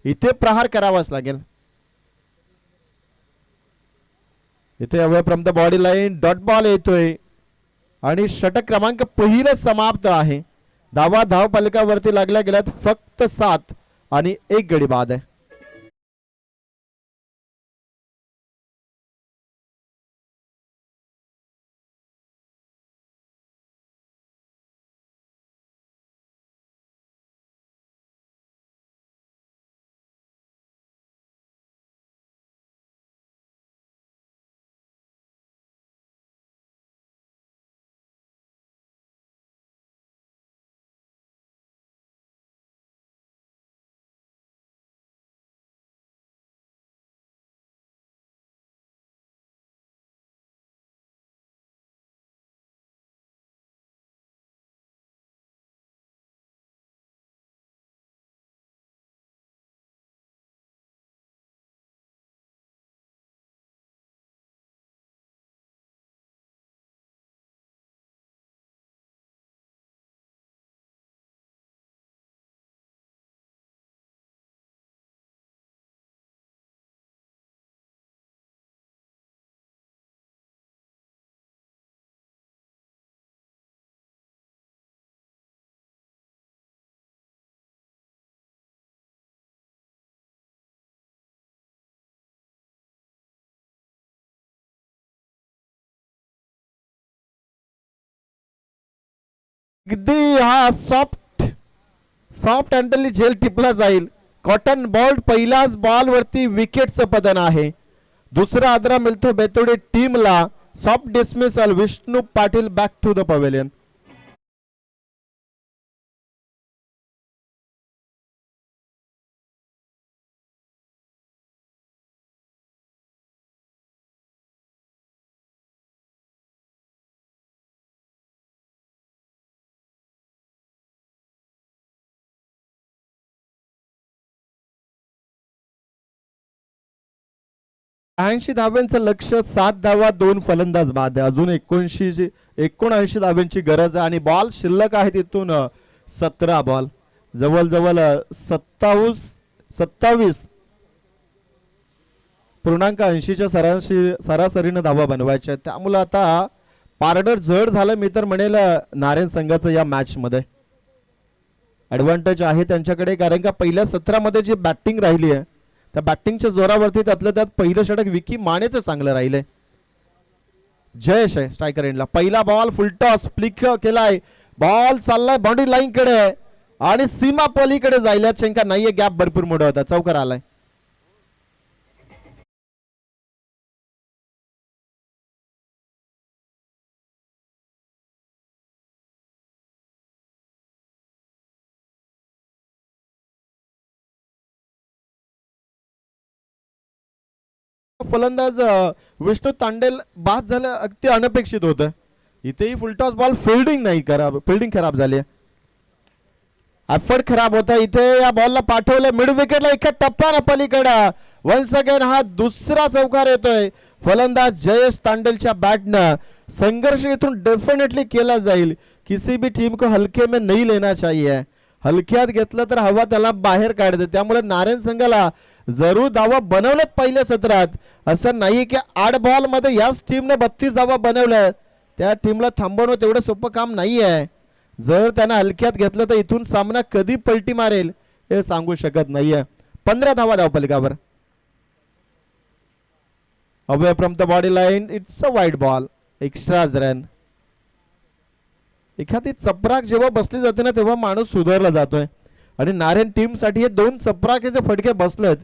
इथे प्रहार करावाच लागेल. इथे away from the body line dot ball येतोय आणि षटक क्रमांक पहिलं समाप्त आहे. धावा धावफलकावरती लागल्या गेल्यात फक्त 7 आणि 1 गडी बाद आहे. अगदी हा सॉफ्ट हँडलनी झेल टिपला जाईल. कॉटन बॉल पहिल्याच बॉल वरती विकेटचं पतन आहे. दुसरा आदरा मिळतो बेतोडे टीमला. Soft dismissal. Vishnu Patil back to the pavilion. ऐंशी धाव्यांचं लक्ष. 7 धावा 2 फलंदाज बाद आहे. अजून 79 धाव्यांची गरज आहे आणि बॉल शिल्लक आहे तिथून 17 बॉल. जवळजवळ 27.80च्या सरासरीनं धावा बनवायच्या. त्यामुळे आता पारडर जड झालं मी तर म्हणेल नारायण संघाचं या मॅच मध्ये. ऍडव्हान्टेज आहे त्यांच्याकडे कारण का पहिल्या 17 मध्ये जी बॅटिंग राहिली आहे त्या बॅटिंगच्या जोरावरती त्यातलं त्यात पहिलं षटक विकी मानेचं चांगलं राहिलंय. जयेश आहे स्ट्रायकर एंडला. पहिला बॉल फुलटॉस फ्लिक केलाय. बॉल चाललाय बाउंड्री लाईन कडे आणि सीमा पलीकडे जायला शंका नाहीये. गॅप भरपूर मोठा होता. चौकार आलाय. फलंदाज विष्णू तांडेल बाद झालं अगदी अनपेक्षित होतं. इथेही फुलटॉस बॉल फिल्डिंग खराब झाली. एफर्ट खराब होता. इथे या बॉलला पाठवलं मिड विकेटला एका टप्प्यानं पलीकडे. वन्स अगेन हा दुसरा चौकार येतोय. फलंदाज जयेश तांडेलच्या बॅटनं. संघर्ष इथून डेफिनेटली केला जाईल. किसी भी टीम को हल्के में नहीं लेना चाहिए. हलक्यात घेतलं तर हवा त्याला बाहेर काढते. त्यामुळे नारायण संघाला जरूर धावा बनवल्यात पहिल्या सत्रात. असं नाही की 8 बॉल मध्ये याच टीमने 32 धावा बनवल्या. त्या टीमला थांबवणं तेवढं सोपं काम नाही आहे. जर त्यांना हलक्यात घेतलं तर इथून सामना कधी पलटी मारेल हे सांगू शकत नाहीये. 15 धावा धावफलकावर. Away from the body line. It's a wide ball. Extras run. एखादी चपराक जेव्हा बसली जाते ना तेव्हा माणूस सुधारला जातोय आणि नारायण टीम साठी हे 2 चपराकेचे फटके बसलेत.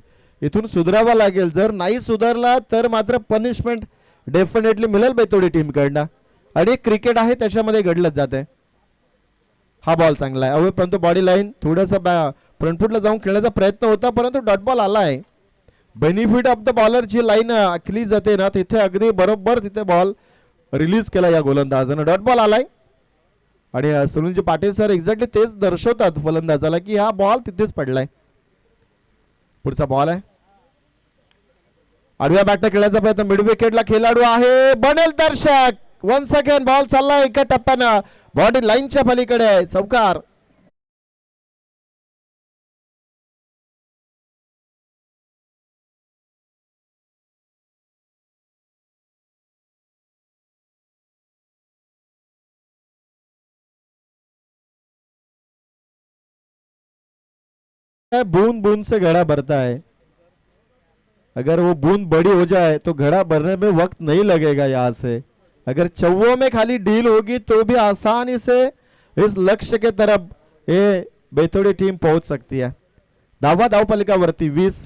इथून सुधारावा लागेल. जर नाही सुधारला तर मात्र पनिशमेंट डेफिनेटली मिळेल बेतोडी टीम कडनं आणि क्रिकेट आहे त्याच्यामध्ये घडलंच जाते. हा बॉल चांगला आहे. अवे परंतु बॉडी लाईन थोडंसं फ्रंटफुटला जाऊन खेळण्याचा प्रयत्न होता परंतु डॉट बॉल आलाय. बेनिफिट ऑफ द बॉलर जी लाईन आखली जाते ना तिथे अगदी बरोबर तिथे बॉल रिलीज केला या गोलंदाजानं. डॉट बॉल आलाय आणि सुनीलजी पाटील सर एक्झॅक्टली तेच दर्शवतात फलंदाजाला की हा बॉल तिथेच पडलाय. पुढचा बॉल आहे. आडव्या बॅटने खेळायचा प्रयत्न. मिड विकेटला खेळाडू आहे. बनेल दर्शक. 1 सेकंड बॉल चाललाय एका टप्प्यानं. बॉडी लाईनच्या पलीकडे. चौकार. बूंद बूंद से घड़ा भरता है, अगर वो बूंद बड़ी हो जाए तो घड़ा भरने में वक्त नहीं लगेगा। यहाँ से अगर चौवों में खाली डील होगी तो भी आसानी से इस लक्ष्य के तरफ ये बैतोडी टीम पहुंच सकती है। धावपालिकावरती 20,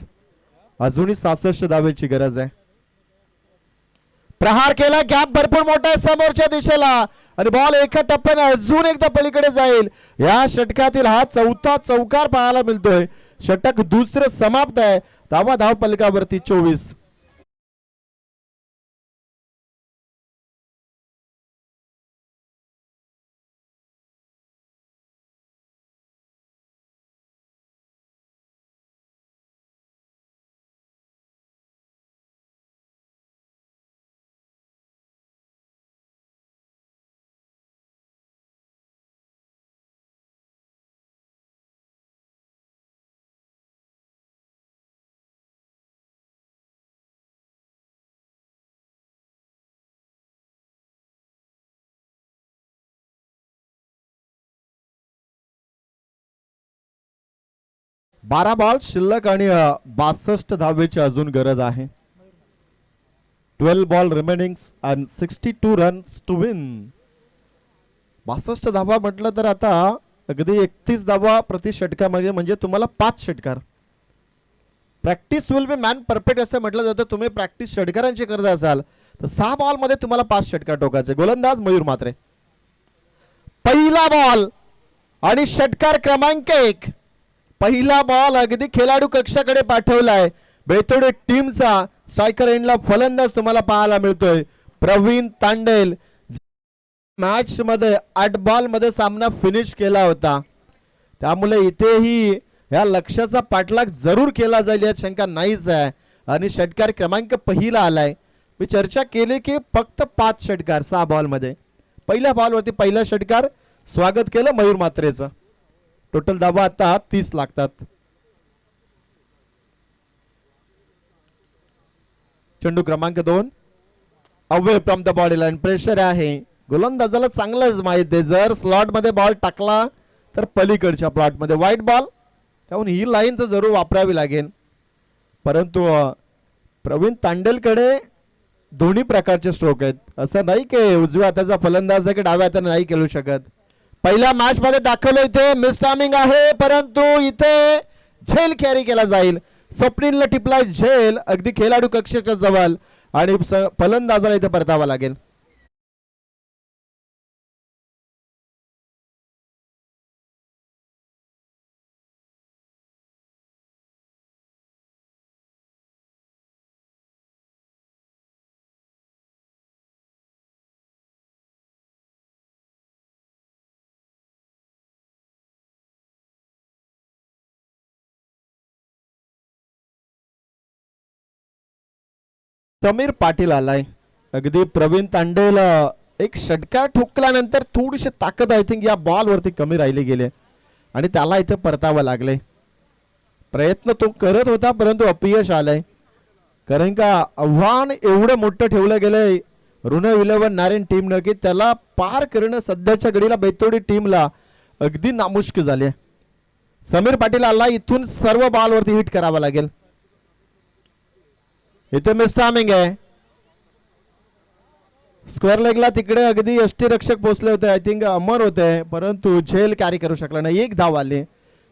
अजूनही 66 धावेची गरज आहे। प्रहार केला, गॅप भरपूर मोठा आहे समोरच्या दिशेला आणि बॉल एका टप्प्याने अजून एकदा पलीकडे जाईल। या षटकातील हा चौथा चौकार पाहायला मिळतोय। षटक दुसरं समाप्त आहे। धावपालिकावरती 24। बारा बॉल शिल्लक आणि 62 धावेची अजून गरज आहे। 12 ball remaining and 62 runs to win. 62 धावा म्हटलं तर आता अगदी 31 धावा प्रति षटकामध्ये म्हणजे तुम्हाला 5 षटकार। Practice will be man perfect असं म्हटलं जातं। तुम्ही प्रॅक्टिस षटकारांची करत असाल तर 6 बॉल मध्ये तुम्हाला 5 षटकार टोकायचे। गोलंदाज मयूर म्हात्रे। पहिला बॉल आणि षटकार क्रमांक 1। पहिला बॉल अगदी खेळाडू कक्षाकडे पाठवलाय बैतोडी टीमचा। स्ट्रायकर एंडला फलंदाज तुम्हाला पाहायला मिळतोय प्रवीण तांडेल। मॅच मध्ये 8 बॉल मध्ये सामना फिनिश केला होता, त्यामुळे इथेही या लक्ष्याचा पाठलाग जरूर केला जाईल यात शंका नाहीच आहे। आणि षटकार क्रमांक पहिला आलाय। मी चर्चा केली की फक्त 5 षटकार 6 बॉल मध्ये। पहिल्या बॉलवरती पहिला षटकार स्वागत केलं मयूर म्हात्रेचं। टोटल धावा आता 30 लागतात। चेंडू क्रमांक 2 away from the body line. Pressure आहे, गोलंदाजाला चांगलंच माहित आहे जर स्लॉट मध्ये बॉल टाकला तर पलीकडच्या प्लॉट मध्ये वाईट बॉल, त्याहून ही लाईन तर जरूर वापरावी लागेल। परंतु प्रवीण तांडेलकडे दोन्ही प्रकारचे स्ट्रोक आहेत। असं नाही की उजव्या हाताचा फलंदाज आहे की डाव्या हाताने नाही खेळू शकत। पहिल्या मॅच मध्ये दाखवलं इथे मिस टायमिंग आहे, परंतु इथे झेल कॅरी केला जाईल। स्वप्नीलला टिपलाय झेल अगदी खेळाडू कक्षाच्या जवळ आणि फलंदाजाला इथे परतावा लागेल। समीर पाटील आलाय। अगदी प्रवीण तांडेल एक षटकार ठोकल्यानंतर थोडीशी ताकद आय थिंक या बॉल वरती कमी राहिली गेले आणि त्याला इथे परतावा लागले। प्रयत्न तो करत होता परंतु अपयश आलंय, कारण का आव्हान एवढं मोठं ठेवलं गेलंय ऋण विलवन नारायण टीमनं की त्याला पार करणं सध्याच्या घडीला बैतोडी टीमला अगदी नामुष्क झाले। समीर पाटील आला, इथून सर्व बॉल वरती हिट करावा लागेल। इथे मिस टायमिंग आहे। स्क्वेअर लेगला तिकडे अगदी यष्टीरक्षक पोहोचले होते, आय थिंक अमर होते, परंतु झेल कॅरी करू शकला नाही। एक धाव आली।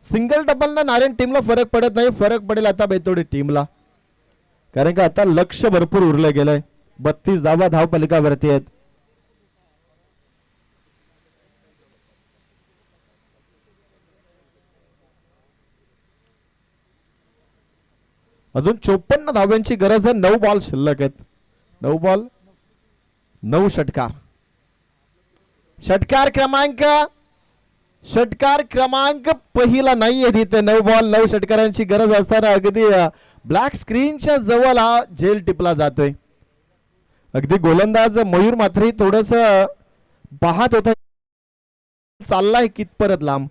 सिंगल डबल ना नारायण टीमला फरक पडत नाही, फरक पडेल आता बैतोडी टीमला, कारण का आता लक्ष भरपूर उरलं गेलंय। 32 धावा धावपालिकावरती आहेत। अजून 54 धाव्यांची गरज आहे। 9 बॉल शिल्लक आहेत। 9 बॉल 9 षटकार। षटकार क्रमांक पहिला नाहीये तिथे। 9 बॉल 9 षटकारांची गरज असताना अगदी ब्लॅक स्क्रीनच्या जवळ हा झेल टिपला जातोय। अगदी गोलंदाज मयूर म्हात्रे थोडस पाहत होता चाललाय कितपर्यंत लांब,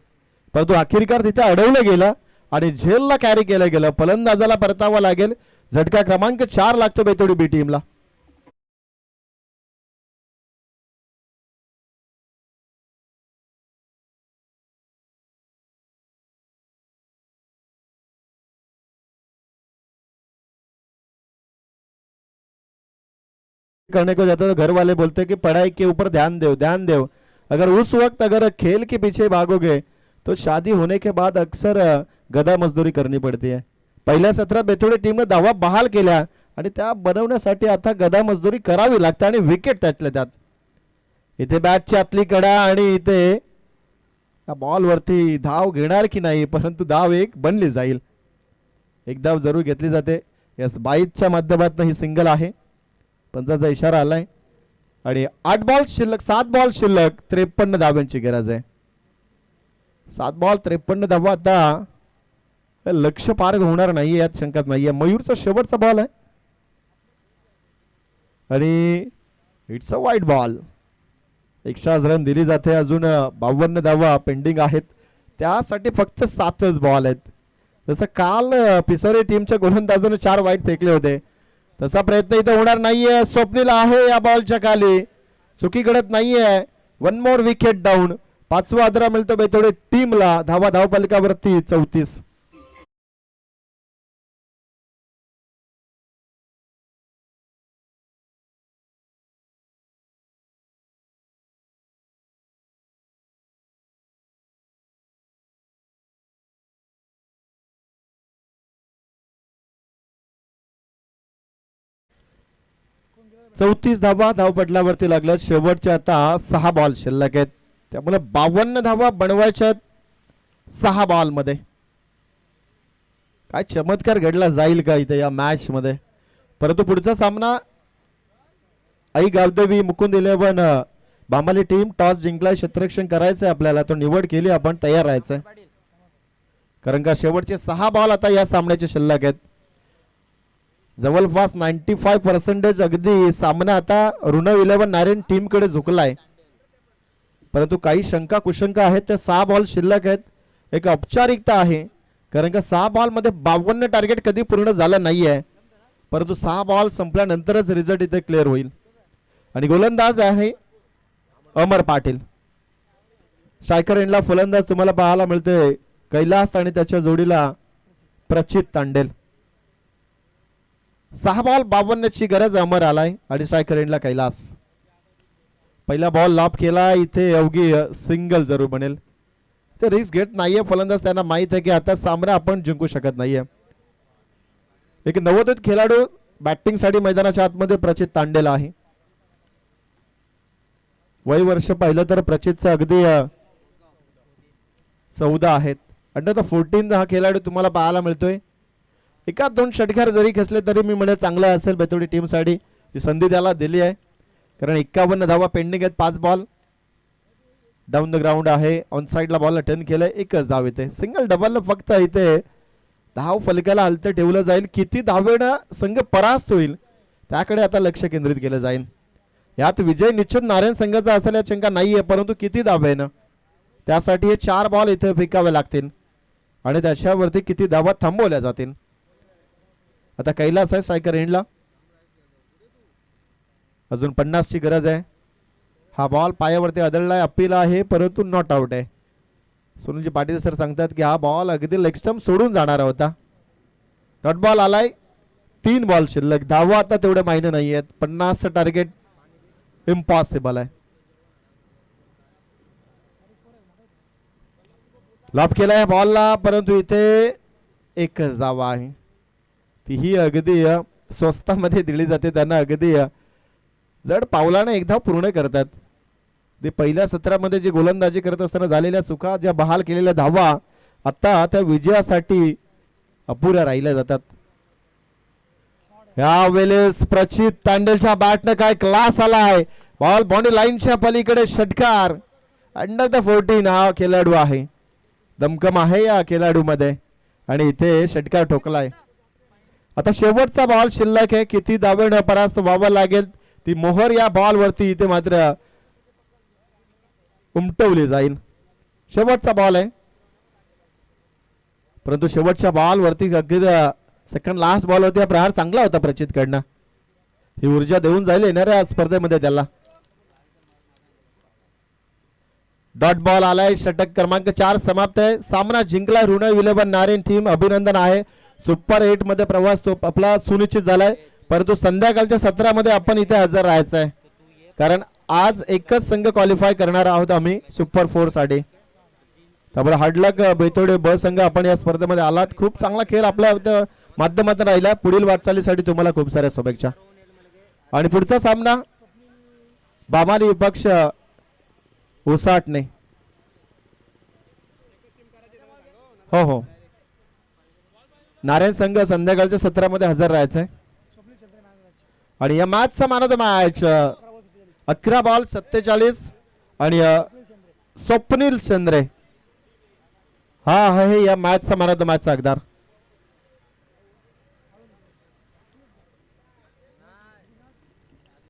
परंतु अखेरकार तिथे अडवलं गेलं आणि झेलला कॅरी केलं गेलं। फलंदाजाला परतावा लागेल। झटका क्रमांक 4 लागतो बैतोडी बी टीमला। करने को जाते तो घर वाले बोलते कि पढ़ाई के ऊपर ध्यान दो। अगर उस वक्त अगर खेल के पीछे भागोगे तो शादी होने के बाद अक्सर गदा मजदूरी करनी पडते आहे। पहिल्या सत्रात बेथोडे टीमने धावा बहाल केल्या आणि त्या बनवण्यासाठी आता गदा मजदूरी करावी लागते आणि विकेट त्यातल्या त्यात। इथे बॅटची आतली कडा आणि इथे बॉल वरती धाव घेणार की नाही, परंतु धाव एक बनली जाईल। एक धाव जरूर घेतली जाते। यस, 22च्या माध्यमातून ही सिंगल आहे। पंचाचा इशारा आलाय आणि 8 बॉल शिल्लक, 7 बॉल शिल्लक, 53 धावांची गरज आहे। 7 बॉल 53 धावा। आता लक्ष पार होणार नाही यात शंकाच नाहीये। मयूरचा शेवटचा बॉल आहे आणि इट्स अ वाईट बॉल। एक्स्ट्रा रन दिली जाते। अजून 52 धावा पेंडिंग आहेत, त्यासाठी फक्त 7च बॉल आहेत। जसं काल पिसरे टीमच्या गोलंदाजाने 4 वाईट फेकले होते तसा प्रयत्न इथे होणार नाहीये। स्वप्नील आहे या बॉलच्या खाली, चुकी घडत नाहीये। 1 मोर विकेट डाऊन। 5वा आदरा मिळतो बेथोडे टीमला। धावा धावफलकावरती 34। चौतीस धावा धावपटलावरती लागल्या। शेवटच्या आता 6 बॉल शिल्लक आहेत, त्यामुळे 52 धावा बनवायच्या 6 बॉल मध्ये। काय चमत्कार घडला जाईल का इथे या मॅच मध्ये। परंतु पुढचा सामना आई गावदेवी मुकुंद 11 बामाली टीम टॉस जिंकलाय, क्षेत्ररक्षण करायचंय आपल्याला, तो निवड केली, आपण तयार राहायचंय कारण का शेवटचे 6 बॉल आता या सामन्याचे शिल्लक आहेत। जवळपास 95% अगदी सामना आता ऋण 11 नारायण टीम कडे झुकलाय, परंतु काही शंका कुशंका आहेत। त्या 6 बॉल शिल्लक आहेत। एक औपचारिकता आहे कारण का 6 बॉल मध्ये 52 टार्गेट कधी पूर्ण झालं नाहीये, परंतु 6 बॉल संपल्यानंतरच रिझल्ट इथे क्लिअर होईल। आणि गोलंदाज आहे अमर पाटील। स्ट्रायकर एंडला फलंदाज तुम्हाला पाहायला मिळते कैलास आणि त्याच्या जोडीला प्रचित तांडेल। 6 बॉल 52 ची गरज अमर आलाय आणि स्ट्रायकर एंडला कैलास। पहिला बॉल लॉप केला, इथे अवघी सिंगल जरूर बनेल। ते रिस्क घेत नाहीये फलंदाज, त्यांना माहित आहे की आता सामना आपण जिंकू शकत नाहीये। एक नवोदित खेळाडू बॅटिंग साठी मैदानाच्या आतमध्ये प्रचित तांडेल आहे। वय वर्ष पाहिलं तर प्रचितचं अगदी 14 आहेत। अंडर 14 हा खेळाडू तुम्हाला पाहायला मिळतोय। एकाच 2 षटकार जरी खेचले तरी मी म्हणेल चांगला असेल बेतोडी टीम साठी, ती संधी त्याला दिली आहे कारण 51 धावा पेंडिंग आहेत। 5 बॉल डाऊन द ग्राउंड आहे। ऑन साइडला बॉलला टर्न केलंय, एकच धाव येते। सिंगल डबल फक्त इथे धाव फलकाला हलतं ठेवलं जाईल। किती धावेनं संघ परास्त होईल त्याकडे आता लक्ष केंद्रित केलं जाईल। यात विजय निश्चित नारायण संघाचा असेल यात शंका नाहीये, परंतु किती धावेनं, त्यासाठी हे 4 बॉल इथे फेकावे लागतील आणि त्याच्यावरती किती धावा थांबवल्या जातील। आता कैलास आहे स्ट्रायकर एंडला, अजून 50 ची गरज आहे। हा बॉल पायावरती आदळलाय, अपील आहे परंतु नॉट आउट आहे। सुनीलजी पाटील सर सांगतात की हा बॉल अगदी लेग स्टंप सोडून जाणार होता। डॉट बॉल आलाय। 3 बॉल शिल्लक, धावा आता तेवढे मायने नाही आहेत। 50 टार्गेट इम्पॉसिबल आहे। लॉप केलाय बॉलला, परंतु इथे एकच धावा आहे, तीही अगदी स्वस्तामध्ये दिली जाते। त्यांना अगदी जड पावलाने एकदा पूर्ण करतात। ते पहिल्या सत्रामध्ये जी गोलंदाजी करत असताना झालेल्या चुका, ज्या बहाल केलेल्या धावा आता त्या विजयासाठी अपुऱ्या राहिल्या जातात। यावेळेस प्रचित तांडेलच्या बॅटने काय क्लास आलाय। बॉल बाउंड्री लाईनच्या पलीकडे षटकार। अंडर द 14 हा खेळाडू आहे, दमकम आहे या खेळाडू मध्ये आणि इथे षटकार ठोकलाय। आता शेवटचा बॉल शिल्लक आहे, किती धावेनं परास्त व्हावं लागेल ती मोहर या बॉल वरती इथे मात्र उमटवली जाईल। शेवटचा बॉल आहे, परंतु शेवटच्या बॉल वरती अगदी सेकंड लास्ट बॉल होती, प्रहार चांगला होता प्रचित कडनं, ही ऊर्जा देऊन जाईल येणाऱ्या स्पर्धेमध्ये त्याला। डॉट बॉल आलाय, षटक क्रमांक 4 समाप्त आहे। सामना जिंकला ऋण 11 नारायण टीम, अभिनंदन आहे। सुपर 8 मध्ये प्रवास तो आपला सुनिश्चित झालाय। परंतु संध्याकाळच्या सत्रामध्ये आपण इथे हजर राहायचं आहे, कारण आज एकच संघ क्वालिफाय करणार आहोत आम्ही सुपर 4 साठी. त्यामुळे हार्डलक बैतोडे ब संघ आपण या स्पर्धेमध्ये आलात. खूप चांगला खेळ आपल्या इथं माध्यमातून राहिला. पुढील वाटचालीसाठी तुम्हाला खूप साऱ्या शुभेच्छा. आणि पुढचा सामना बामाली विपक्ष उसाटणे. हो हो, नारायण संघ संध्याकाळच्या सत्रामध्ये हजर राहायचंय. आणि या मॅचचा man of the match 11 ball 47 आणि स्वप्नील चंद्रे हा आहे या मॅचचा मॅन ऑफ द मॅचचा हकदार.